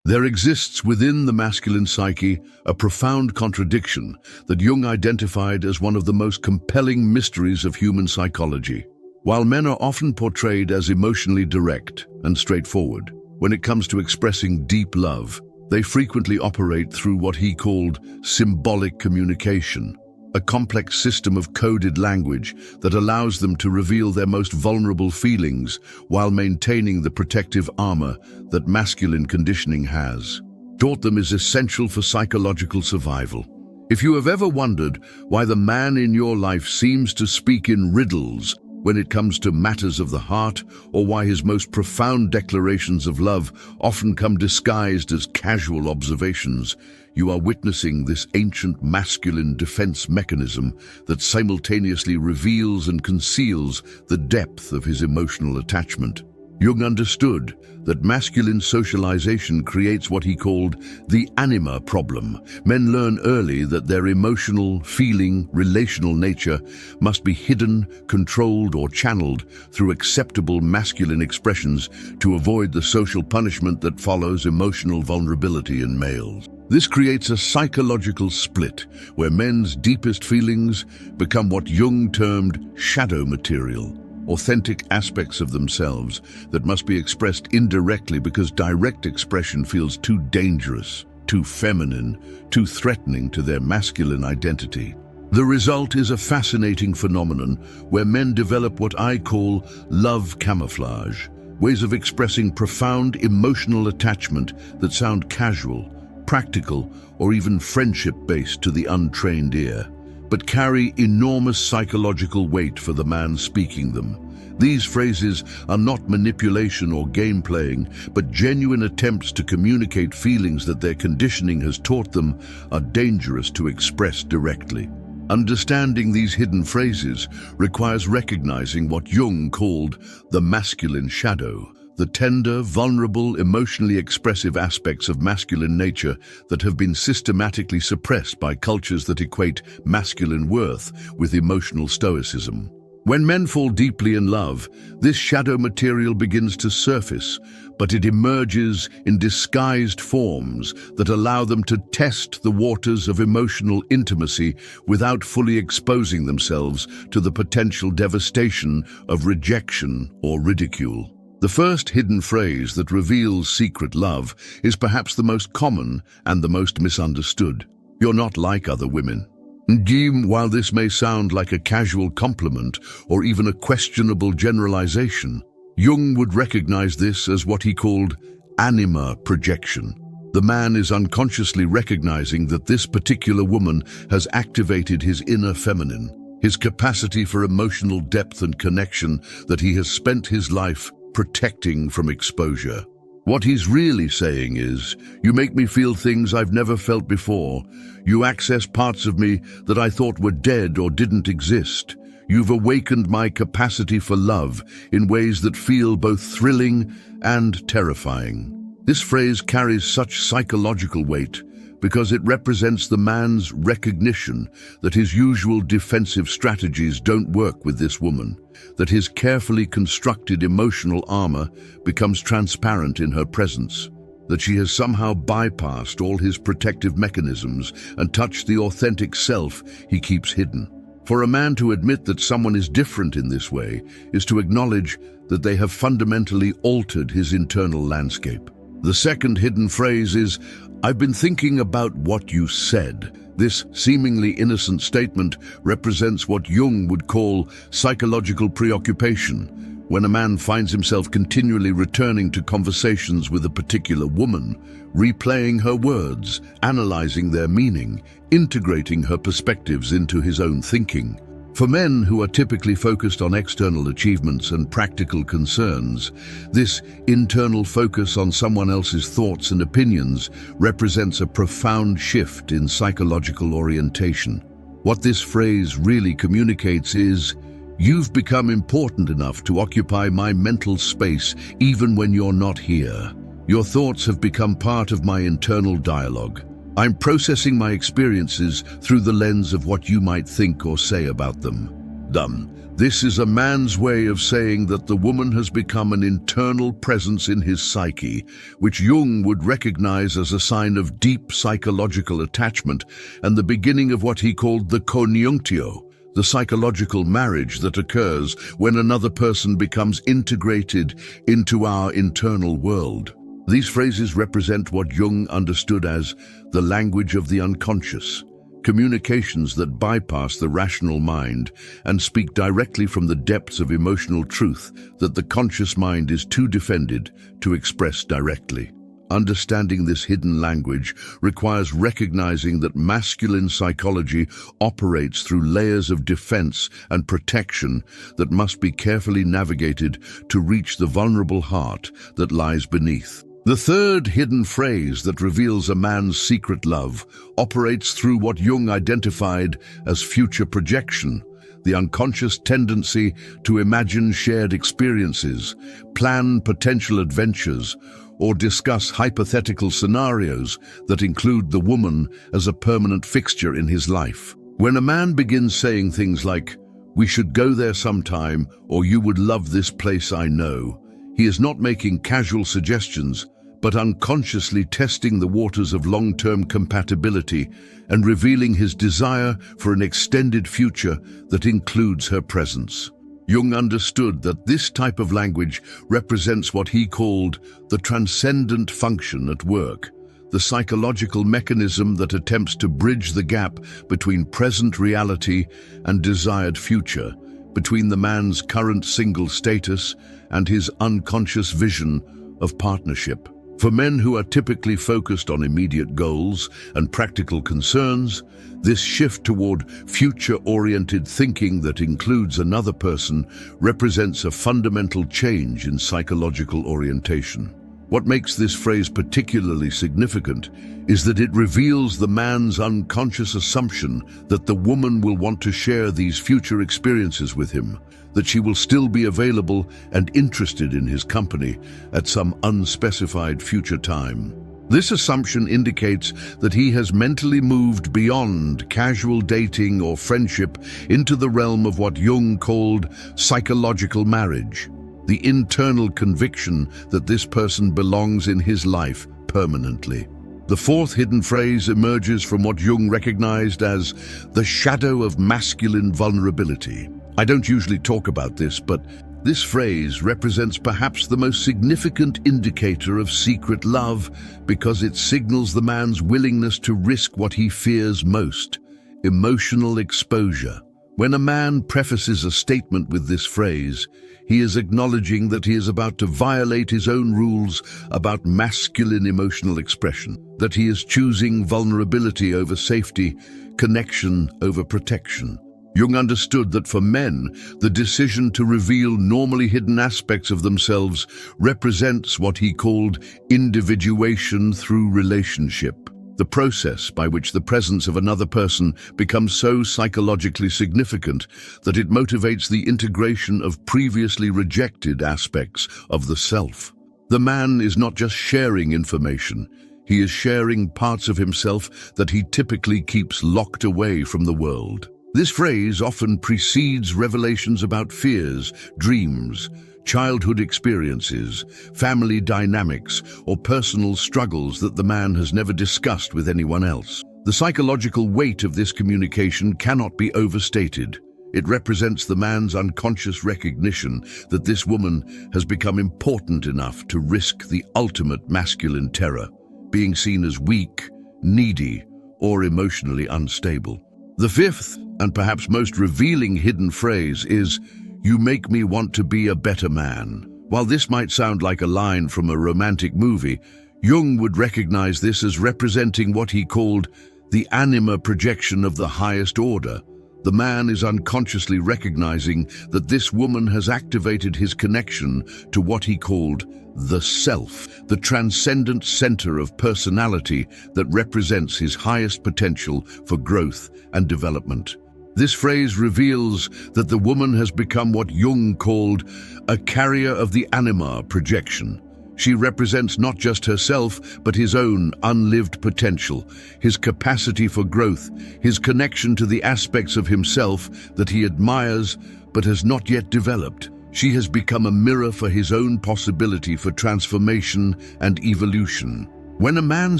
There exists within the masculine psyche a profound contradiction that Jung identified as one of the most compelling mysteries of human psychology. While men are often portrayed as emotionally direct and straightforward, when it comes to expressing deep love, they frequently operate through what he called symbolic communication, a complex system of coded language that allows them to reveal their most vulnerable feelings while maintaining the protective armor that masculine conditioning has. Taught them is essential for psychological survival. If you have ever wondered why the man in your life seems to speak in riddles when it comes to matters of the heart, or why his most profound declarations of love often come disguised as casual observations, you are witnessing this ancient masculine defense mechanism that simultaneously reveals and conceals the depth of his emotional attachment. Jung understood that masculine socialization creates what he called the Anima problem. Men learn early that their emotional, feeling, relational nature must be hidden, controlled, or channeled through acceptable masculine expressions to avoid the social punishment that follows emotional vulnerability in males. This creates a psychological split where men's deepest feelings become what Jung termed shadow material, authentic aspects of themselves that must be expressed indirectly because direct expression feels too dangerous, too feminine, too threatening to their masculine identity. The result is a fascinating phenomenon where men develop what I call love camouflage, ways of expressing profound emotional attachment that sound casual, practical, or even friendship-based to the untrained ear, but carry enormous psychological weight for the man speaking them. These phrases are not manipulation or game-playing, but genuine attempts to communicate feelings that their conditioning has taught them are dangerous to express directly. Understanding these hidden phrases requires recognizing what Jung called the masculine shadow, the tender, vulnerable, emotionally expressive aspects of masculine nature that have been systematically suppressed by cultures that equate masculine worth with emotional stoicism. When men fall deeply in love, this shadow material begins to surface, but it emerges in disguised forms that allow them to test the waters of emotional intimacy without fully exposing themselves to the potential devastation of rejection or ridicule. The first hidden phrase that reveals secret love is perhaps the most common and the most misunderstood. "You're not like other women." While this may sound like a casual compliment or even a questionable generalization, Jung would recognize this as what he called Anima projection. The man is unconsciously recognizing that this particular woman has activated his inner feminine, his capacity for emotional depth and connection that he has spent his life protecting from exposure. What he's really saying is, "You make me feel things I've never felt before. You access parts of me that I thought were dead or didn't exist. You've awakened my capacity for love in ways that feel both thrilling and terrifying." This phrase carries such psychological weight because it represents the man's recognition that his usual defensive strategies don't work with this woman, that his carefully constructed emotional armor becomes transparent in her presence, that she has somehow bypassed all his protective mechanisms and touched the authentic self he keeps hidden. For a man to admit that someone is different in this way is to acknowledge that they have fundamentally altered his internal landscape. The second hidden phrase is, "I've been thinking about what you said." This seemingly innocent statement represents what Jung would call psychological preoccupation. When a man finds himself continually returning to conversations with a particular woman, replaying her words, analyzing their meaning, integrating her perspectives into his own thinking. For men who are typically focused on external achievements and practical concerns, this internal focus on someone else's thoughts and opinions represents a profound shift in psychological orientation. What this phrase really communicates is, "You've become important enough to occupy my mental space even when you're not here. Your thoughts have become part of my internal dialogue. I'm processing my experiences through the lens of what you might think or say about them." done. This is a man's way of saying that the woman has become an internal presence in his psyche, which Jung would recognize as a sign of deep psychological attachment and the beginning of what he called the conjunctio, the psychological marriage that occurs when another person becomes integrated into our internal world. These phrases represent what Jung understood as the language of the unconscious, communications that bypass the rational mind and speak directly from the depths of emotional truth that the conscious mind is too defended to express directly. Understanding this hidden language requires recognizing that masculine psychology operates through layers of defense and protection that must be carefully navigated to reach the vulnerable heart that lies beneath. The third hidden phrase that reveals a man's secret love operates through what Jung identified as future projection, the unconscious tendency to imagine shared experiences, plan potential adventures, or discuss hypothetical scenarios that include the woman as a permanent fixture in his life. When a man begins saying things like, "We should go there sometime," or "You would love this place, I know," he is not making casual suggestions, but unconsciously testing the waters of long-term compatibility and revealing his desire for an extended future that includes her presence. Jung understood that this type of language represents what he called the transcendent function at work, the psychological mechanism that attempts to bridge the gap between present reality and desired future, between the man's current single status and his unconscious vision of partnership. For men who are typically focused on immediate goals and practical concerns, this shift toward future-oriented thinking that includes another person represents a fundamental change in psychological orientation. What makes this phrase particularly significant is that it reveals the man's unconscious assumption that the woman will want to share these future experiences with him, that she will still be available and interested in his company at some unspecified future time. This assumption indicates that he has mentally moved beyond casual dating or friendship into the realm of what Jung called psychological marriage, the internal conviction that this person belongs in his life permanently. The fourth hidden phrase emerges from what Jung recognized as the shadow of masculine vulnerability. I don't usually talk about this, but this phrase represents perhaps the most significant indicator of secret love because it signals the man's willingness to risk what he fears most: emotional exposure. When a man prefaces a statement with this phrase, he is acknowledging that he is about to violate his own rules about masculine emotional expression, that he is choosing vulnerability over safety, connection over protection. Jung understood that for men, the decision to reveal normally hidden aspects of themselves represents what he called individuation through relationship, the process by which the presence of another person becomes so psychologically significant that it motivates the integration of previously rejected aspects of the self. The man is not just sharing information, he is sharing parts of himself that he typically keeps locked away from the world. This phrase often precedes revelations about fears, dreams, childhood experiences, family dynamics, or personal struggles that the man has never discussed with anyone else. The psychological weight of this communication cannot be overstated. It represents the man's unconscious recognition that this woman has become important enough to risk the ultimate masculine terror, being seen as weak, needy, or emotionally unstable. The fifth, and perhaps most revealing hidden phrase is, "You make me want to be a better man." While this might sound like a line from a romantic movie, Jung would recognize this as representing what he called the Anima projection of the highest order. The man is unconsciously recognizing that this woman has activated his connection to what he called the self, the transcendent center of personality that represents his highest potential for growth and development. This phrase reveals that the woman has become what Jung called a carrier of the Anima projection, She represents not just herself, but his own unlived potential, his capacity for growth, his connection to the aspects of himself that he admires but has not yet developed. She has become a mirror for his own possibility for transformation and evolution. When a man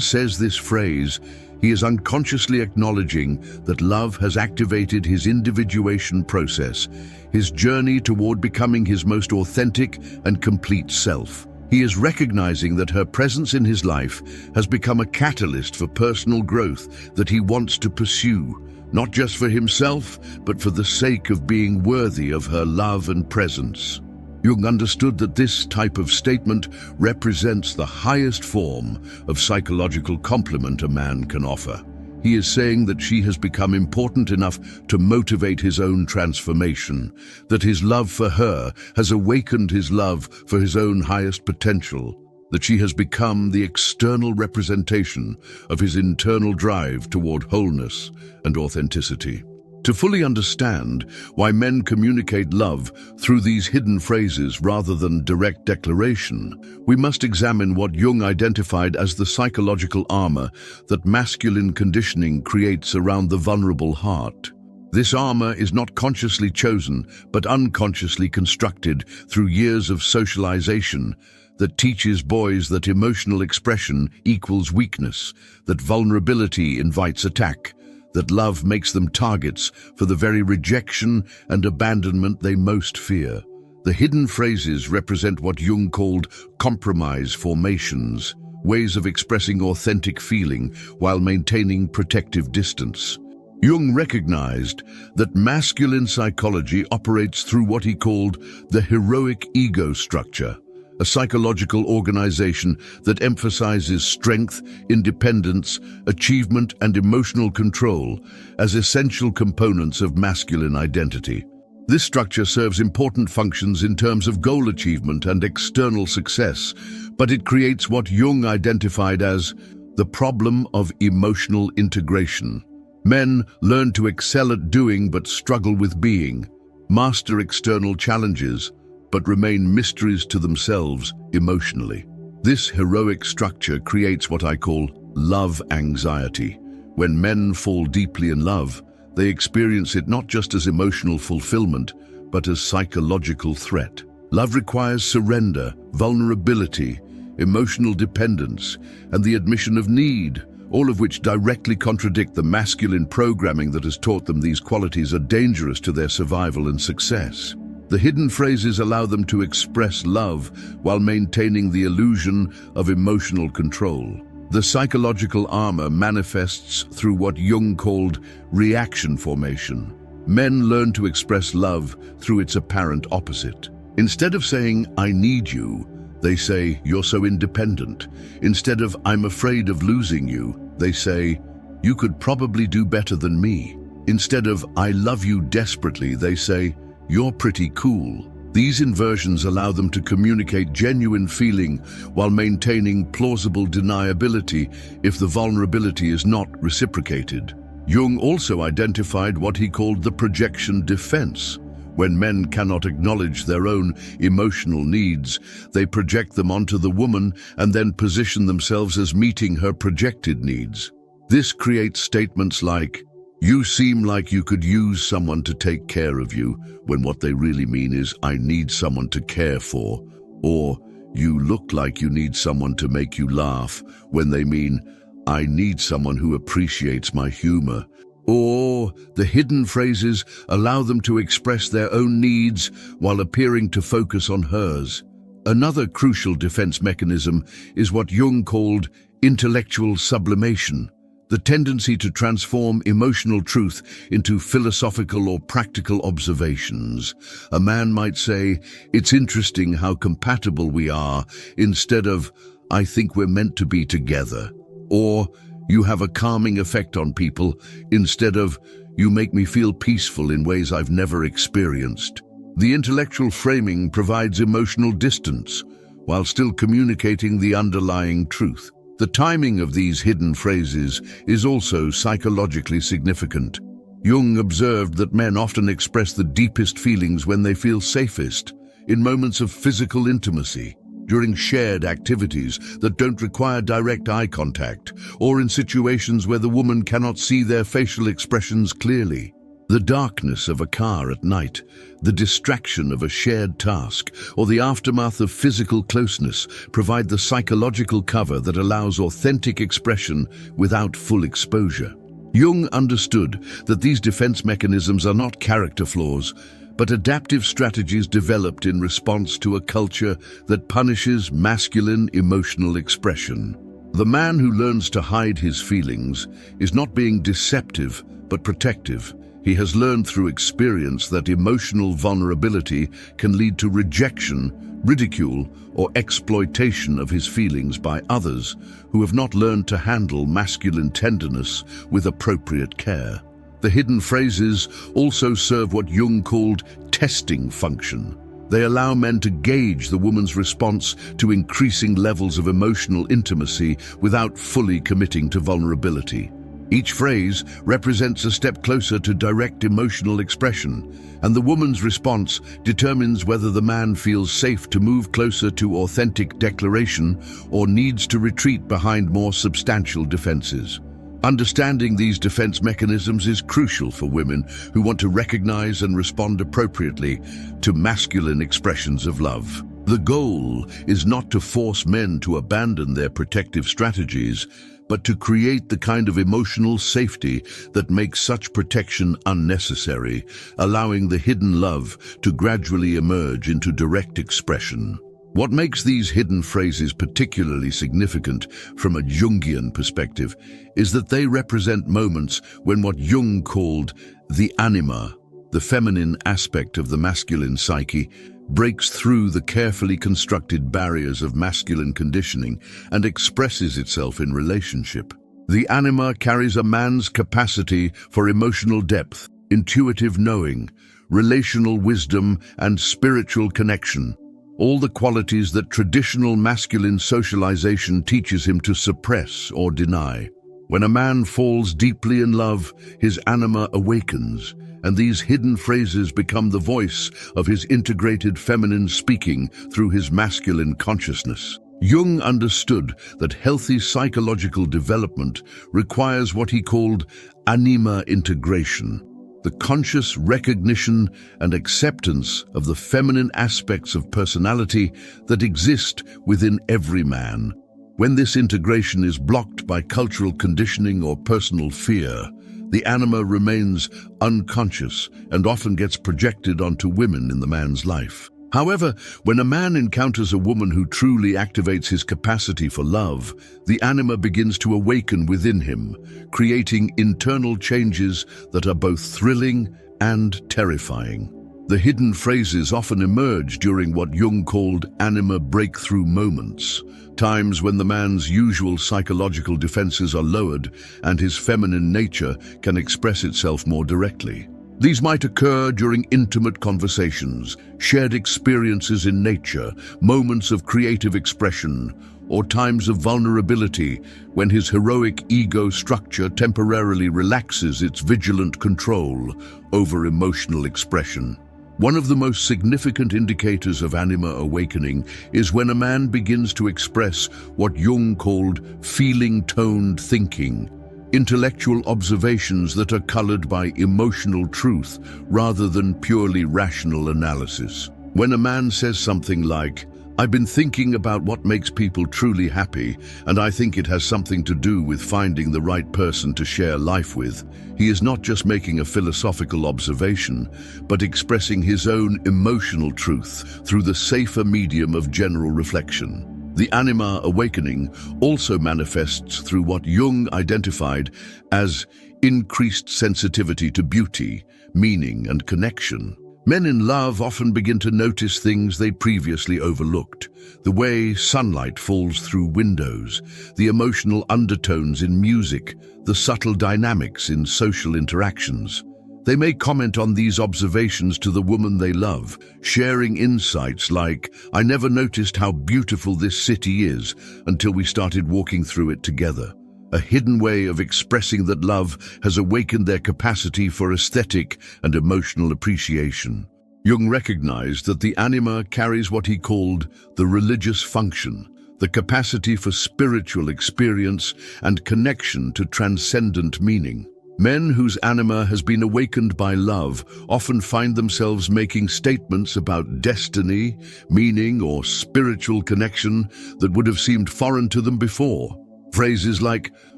says this phrase, he is unconsciously acknowledging that love has activated his individuation process, his journey toward becoming his most authentic and complete self. He is recognizing that her presence in his life has become a catalyst for personal growth that he wants to pursue, not just for himself, but for the sake of being worthy of her love and presence. Jung understood that this type of statement represents the highest form of psychological compliment a man can offer. He is saying that she has become important enough to motivate his own transformation, that his love for her has awakened his love for his own highest potential, that she has become the external representation of his internal drive toward wholeness and authenticity. To fully understand why men communicate love through these hidden phrases rather than direct declaration, we must examine what Jung identified as the psychological armor that masculine conditioning creates around the vulnerable heart. This armor is not consciously chosen, but unconsciously constructed through years of socialization that teaches boys that emotional expression equals weakness, that vulnerability invites attack, that love makes them targets for the very rejection and abandonment they most fear. The hidden phrases represent what Jung called compromise formations, ways of expressing authentic feeling while maintaining protective distance. Jung recognized that masculine psychology operates through what he called the heroic ego structure, a psychological organization that emphasizes strength, independence, achievement, and emotional control as essential components of masculine identity. This structure serves important functions in terms of goal achievement and external success, but it creates what Jung identified as the problem of emotional integration. Men learn to excel at doing but struggle with being, master external challenges, but remain mysteries to themselves emotionally. This heroic structure creates what I call love anxiety. When men fall deeply in love, they experience it not just as emotional fulfillment, but as psychological threat. Love requires surrender, vulnerability, emotional dependence, and the admission of need, all of which directly contradict the masculine programming that has taught them these qualities are dangerous to their survival and success. The hidden phrases allow them to express love while maintaining the illusion of emotional control. The psychological armor manifests through what Jung called reaction formation. Men learn to express love through its apparent opposite. Instead of saying, "I need you," they say, "You're so independent." Instead of, "I'm afraid of losing you," they say, "You could probably do better than me." Instead of, "I love you desperately," they say, "You're pretty cool." These inversions allow them to communicate genuine feeling while maintaining plausible deniability if the vulnerability is not reciprocated. Jung also identified what he called the projection defense. When men cannot acknowledge their own emotional needs, they project them onto the woman and then position themselves as meeting her projected needs. This creates statements like, "You seem like you could use someone to take care of you," when what they really mean is, "I need someone to care for," or "You look like you need someone to make you laugh," when they mean, "I need someone who appreciates my humor." Or the hidden phrases allow them to express their own needs while appearing to focus on hers. Another crucial defense mechanism is what Jung called intellectual sublimation, the tendency to transform emotional truth into philosophical or practical observations. A man might say, "It's interesting how compatible we are," instead of, "I think we're meant to be together." Or, "You have a calming effect on people," instead of, "You make me feel peaceful in ways I've never experienced." The intellectual framing provides emotional distance, while still communicating the underlying truth. The timing of these hidden phrases is also psychologically significant. Jung observed that men often express the deepest feelings when they feel safest, in moments of physical intimacy. during shared activities that don't require direct eye contact, or in situations where the woman cannot see their facial expressions clearly. The darkness of a car at night, the distraction of a shared task, or the aftermath of physical closeness provide the psychological cover that allows authentic expression without full exposure. Jung understood that these defense mechanisms are not character flaws, but adaptive strategies developed in response to a culture that punishes masculine emotional expression. The man who learns to hide his feelings is not being deceptive, but protective. He has learned through experience that emotional vulnerability can lead to rejection, ridicule, or exploitation of his feelings by others who have not learned to handle masculine tenderness with appropriate care. The hidden phrases also serve what Jung called testing function. They allow men to gauge the woman's response to increasing levels of emotional intimacy without fully committing to vulnerability. Each phrase represents a step closer to direct emotional expression, and the woman's response determines whether the man feels safe to move closer to authentic declaration or needs to retreat behind more substantial defenses. Understanding these defense mechanisms is crucial for women who want to recognize and respond appropriately to masculine expressions of love. The goal is not to force men to abandon their protective strategies, but to create the kind of emotional safety that makes such protection unnecessary, allowing the hidden love to gradually emerge into direct expression. What makes these hidden phrases particularly significant from a Jungian perspective is that they represent moments when what Jung called the anima, the feminine aspect of the masculine psyche, breaks through the carefully constructed barriers of masculine conditioning and expresses itself in relationship. The anima carries a man's capacity for emotional depth, intuitive knowing, relational wisdom, and spiritual connection, all the qualities that traditional masculine socialization teaches him to suppress or deny. When a man falls deeply in love, his anima awakens, and these hidden phrases become the voice of his integrated feminine speaking through his masculine consciousness. Jung understood that healthy psychological development requires what he called Anima integration, the conscious recognition and acceptance of the feminine aspects of personality that exist within every man. When this integration is blocked by cultural conditioning or personal fear, the anima remains unconscious and often gets projected onto women in the man's life. However, when a man encounters a woman who truly activates his capacity for love, the anima begins to awaken within him, creating internal changes that are both thrilling and terrifying. The hidden phrases often emerge during what Jung called anima breakthrough moments, times when the man's usual psychological defenses are lowered and his feminine nature can express itself more directly. These might occur during intimate conversations, shared experiences in nature, moments of creative expression, or times of vulnerability when his heroic ego structure temporarily relaxes its vigilant control over emotional expression. One of the most significant indicators of anima awakening is when a man begins to express what Jung called feeling-toned thinking, intellectual observations that are colored by emotional truth rather than purely rational analysis. When a man says something like, "I've been thinking about what makes people truly happy, and I think it has something to do with finding the right person to share life with," he is not just making a philosophical observation, but expressing his own emotional truth through the safer medium of general reflection. The anima awakening also manifests through what Jung identified as increased sensitivity to beauty, meaning, and connection. Men in love often begin to notice things they previously overlooked: the way sunlight falls through windows, the emotional undertones in music, the subtle dynamics in social interactions. They may comment on these observations to the woman they love, sharing insights like, "I never noticed how beautiful this city is until we started walking through it together." A hidden way of expressing that love has awakened their capacity for aesthetic and emotional appreciation. Jung recognized that the anima carries what he called the religious function, the capacity for spiritual experience and connection to transcendent meaning. Men whose anima has been awakened by love often find themselves making statements about destiny, meaning, or spiritual connection that would have seemed foreign to them before. Phrases like,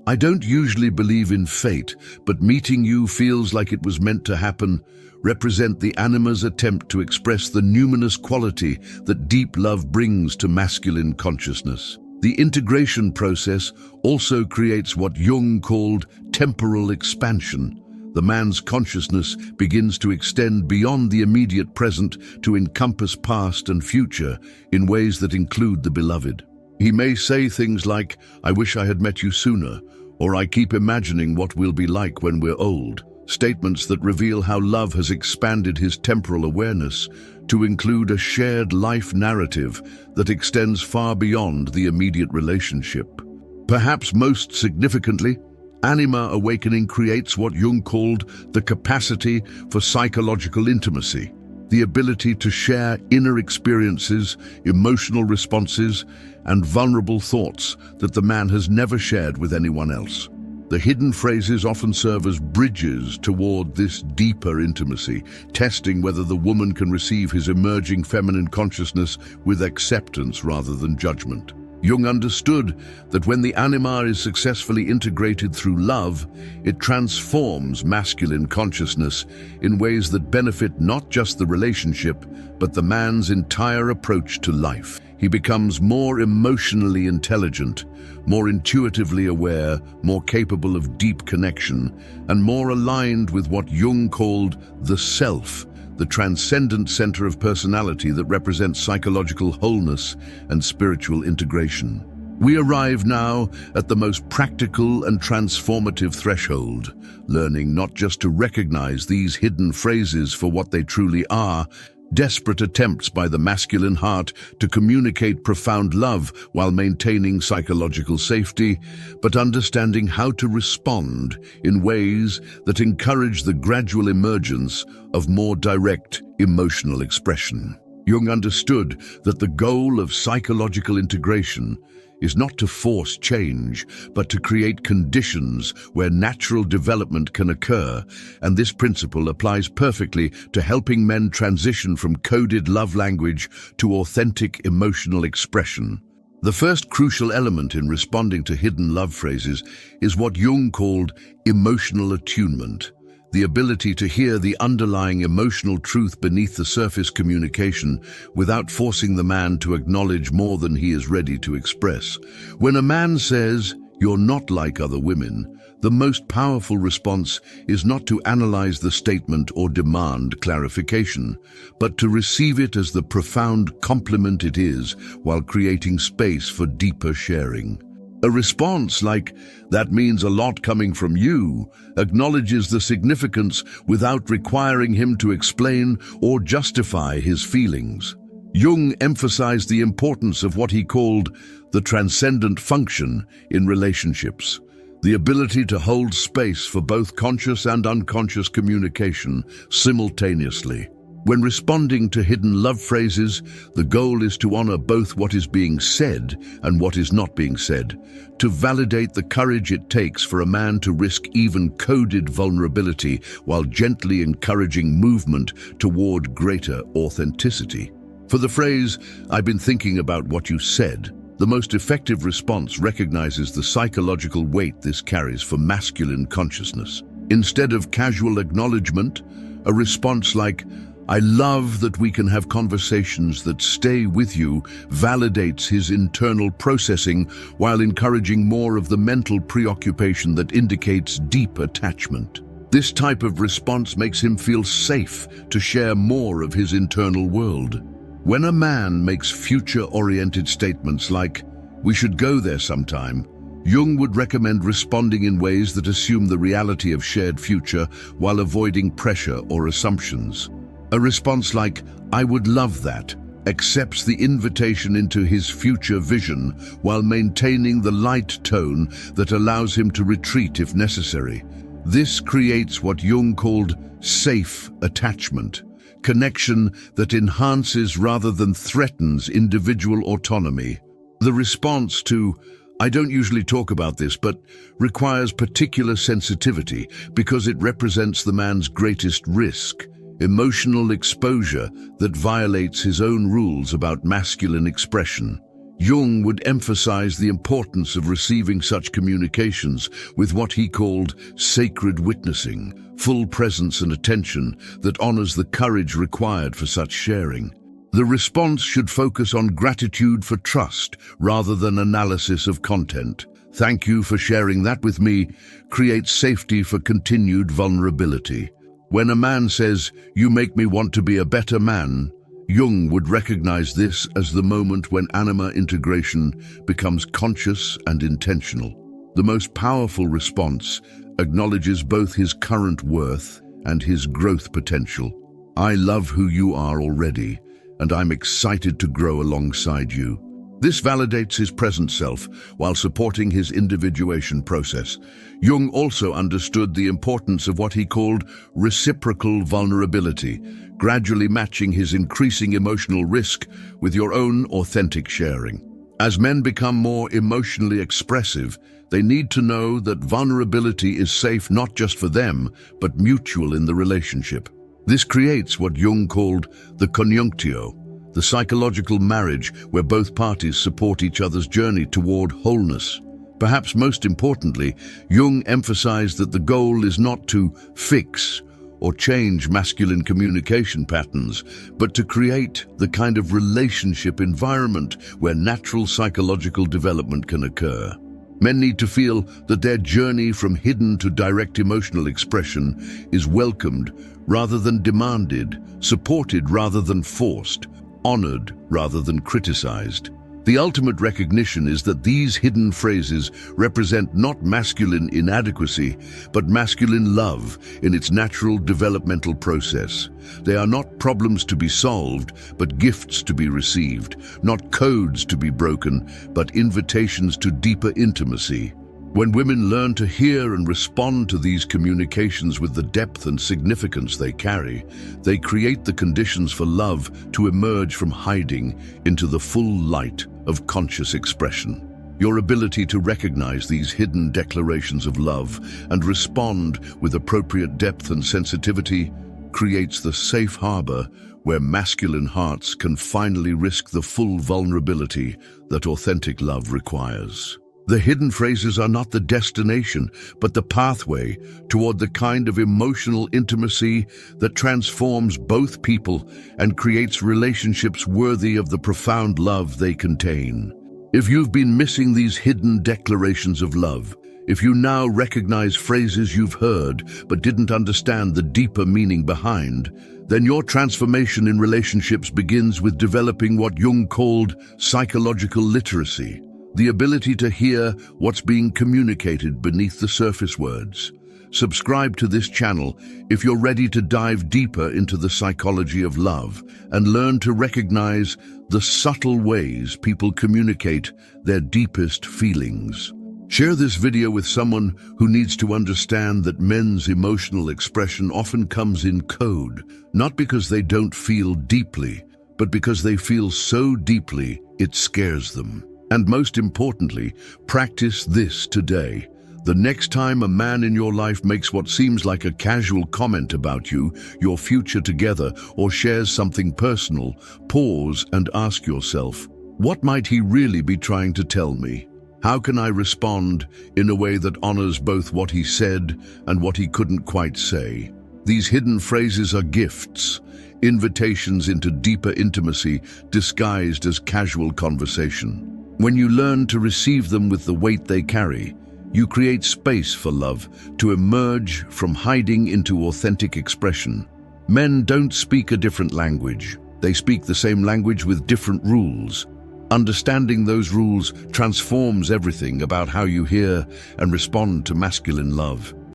"I don't usually believe in fate, but meeting you feels like it was meant to happen," represent the anima's attempt to express the numinous quality that deep love brings to masculine consciousness. The integration process also creates what Jung called temporal expansion. The man's consciousness begins to extend beyond the immediate present to encompass past and future in ways that include the beloved. He may say things like, "I wish I had met you sooner," or "I keep imagining what we'll be like when we're old." Statements that reveal how love has expanded his temporal awareness to include a shared life narrative that extends far beyond the immediate relationship. Perhaps most significantly, anima awakening creates what Jung called the capacity for psychological intimacy, the ability to share inner experiences, emotional responses, and vulnerable thoughts that the man has never shared with anyone else. The hidden phrases often serve as bridges toward this deeper intimacy, testing whether the woman can receive his emerging feminine consciousness with acceptance rather than judgment. Jung understood that when the anima is successfully integrated through love, it transforms masculine consciousness in ways that benefit not just the relationship, but the man's entire approach to life. He becomes more emotionally intelligent, more intuitively aware, more capable of deep connection, and more aligned with what Jung called the self, the transcendent center of personality that represents psychological wholeness and spiritual integration. We arrive now at the most practical and transformative threshold, learning not just to recognize these hidden phrases for what they truly are, desperate attempts by the masculine heart to communicate profound love while maintaining psychological safety, but understanding how to respond in ways that encourage the gradual emergence of more direct emotional expression. Jung understood that the goal of psychological integration is not to force change, but to create conditions where natural development can occur, and this principle applies perfectly to helping men transition from coded love language to authentic emotional expression. The first crucial element in responding to hidden love phrases is what Jung called emotional attunement, the ability to hear the underlying emotional truth beneath the surface communication without forcing the man to acknowledge more than he is ready to express. When a man says, "You're not like other women," the most powerful response is not to analyze the statement or demand clarification, but to receive it as the profound compliment it is while creating space for deeper sharing. A response like, "That means a lot coming from you," acknowledges the significance without requiring him to explain or justify his feelings. Jung emphasized the importance of what he called the transcendent function in relationships, the ability to hold space for both conscious and unconscious communication simultaneously. When responding to hidden love phrases, the goal is to honor both what is being said and what is not being said, to validate the courage it takes for a man to risk even coded vulnerability while gently encouraging movement toward greater authenticity. For the phrase, "I've been thinking about what you said," the most effective response recognizes the psychological weight this carries for masculine consciousness. Instead of casual acknowledgement, a response like, "I love that we can have conversations that stay with you," validates his internal processing while encouraging more of the mental preoccupation that indicates deep attachment. This type of response makes him feel safe to share more of his internal world. When a man makes future-oriented statements like, "We should go there sometime," Jung would recommend responding in ways that assume the reality of shared future while avoiding pressure or assumptions. A response like, "I would love that," accepts the invitation into his future vision while maintaining the light tone that allows him to retreat if necessary. This creates what Jung called safe attachment, connection that enhances rather than threatens individual autonomy. The response to, "I don't usually talk about this," but requires particular sensitivity because it represents the man's greatest risk, emotional exposure that violates his own rules about masculine expression. Jung would emphasize the importance of receiving such communications with what he called sacred witnessing, full presence and attention that honors the courage required for such sharing. The response should focus on gratitude for trust rather than analysis of content. "Thank you for sharing that with me," creates safety for continued vulnerability. When a man says, "You make me want to be a better man," Jung would recognize this as the moment when anima integration becomes conscious and intentional. The most powerful response acknowledges both his current worth and his growth potential. "I love who you are already, and I'm excited to grow alongside you." This validates his present self while supporting his individuation process. Jung also understood the importance of what he called reciprocal vulnerability, gradually matching his increasing emotional risk with your own authentic sharing. As men become more emotionally expressive, they need to know that vulnerability is safe not just for them, but mutual in the relationship. This creates what Jung called the conjunctio, the psychological marriage where both parties support each other's journey toward wholeness. Perhaps most importantly, Jung emphasized that the goal is not to fix or change masculine communication patterns, but to create the kind of relationship environment where natural psychological development can occur. Men need to feel that their journey from hidden to direct emotional expression is welcomed rather than demanded, supported rather than forced, honored rather than criticized. The ultimate recognition is that these hidden phrases represent not masculine inadequacy, but masculine love in its natural developmental process. They are not problems to be solved, but gifts to be received, not codes to be broken, but invitations to deeper intimacy. When women learn to hear and respond to these communications with the depth and significance they carry, they create the conditions for love to emerge from hiding into the full light of conscious expression. Your ability to recognize these hidden declarations of love and respond with appropriate depth and sensitivity creates the safe harbor where masculine hearts can finally risk the full vulnerability that authentic love requires. The hidden phrases are not the destination, but the pathway toward the kind of emotional intimacy that transforms both people and creates relationships worthy of the profound love they contain. If you've been missing these hidden declarations of love, if you now recognize phrases you've heard but didn't understand the deeper meaning behind, then your transformation in relationships begins with developing what Jung called psychological literacy. The ability to hear what's being communicated beneath the surface words. Subscribe to this channel if you're ready to dive deeper into the psychology of love and learn to recognize the subtle ways people communicate their deepest feelings. Share this video with someone who needs to understand that men's emotional expression often comes in code, not because they don't feel deeply, but because they feel so deeply it scares them. And most importantly, practice this today. The next time a man in your life makes what seems like a casual comment about you, your future together, or shares something personal, pause and ask yourself, what might he really be trying to tell me? How can I respond in a way that honors both what he said and what he couldn't quite say? These hidden phrases are gifts, invitations into deeper intimacy disguised as casual conversation. When you learn to receive them with the weight they carry, you create space for love to emerge from hiding into authentic expression. Men don't speak a different language. They speak the same language with different rules. Understanding those rules transforms everything about how you hear and respond to masculine love.